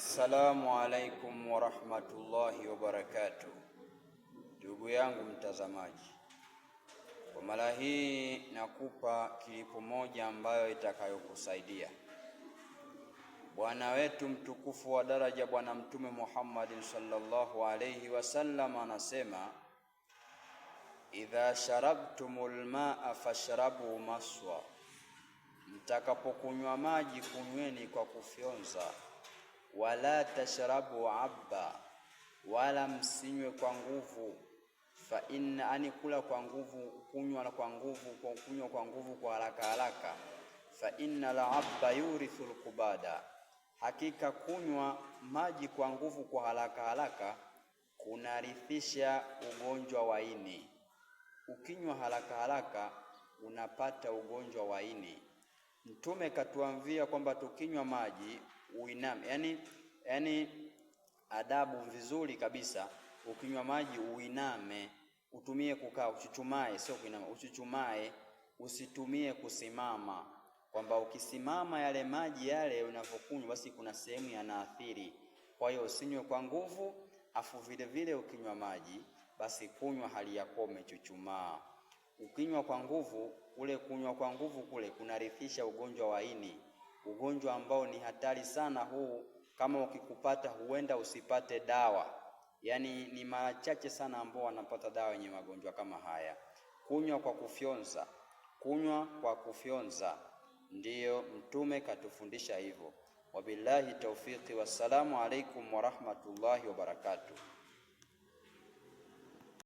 Assalamu alaikum warahmatullahi wabarakatuh. Ndugu yangu mtazamaji, kwa mara hii nakupa kilipo moja ambayo itakayokusaidia. Bwana wetu mtukufu wa daraja, Bwana Mtume Muhammad sallallahu alayhi wasallam anasema, idha sharabtumul maa fashrabu maswa, mtakapokunywa maji kunyweni kwa kufyonza. Wala tashrabu abba, wala msinywe kwa nguvu. Fa inna, ani kula kwa nguvu, kunywa kwa nguvu, kwa haraka. Fa inna la abba yurithul kubada, hakika kunywa maji kwa nguvu kwa haraka kunarithisha ugonjwa wa ini. Ukinywa haraka unapata ugonjwa wa ini. Mtume katuambia kwamba tukinywa maji uiname, yani adabu vizuri kabisa. Ukinywa maji uiname, utumie kukaa, uchuchumae, sio kuinama, uchuchumae, usitumie kusimama. Kwamba ukisimama yale maji yale unapokunywa basi kuna sehemu yanaathiri. Kwa hiyo usinywe kwa nguvu, afu vile ukinywa maji basi kunywa hali yako umechuchumaa. Ukinywa kwa nguvu, kunywa kwa nguvu kunarithisha ugonjwa wa ini, ugonjwa ambao ni hatari sana huu. Kama ukikupata huenda usipate dawa, yani ni mara chache sana ambao wanapata dawa yenye magonjwa kama haya. Kunywa kwa kufyonza ndiyo Mtume katufundisha hivyo. Wabillahi tawfiki, wassalamu alaikum warahmatullahi wabarakatuh.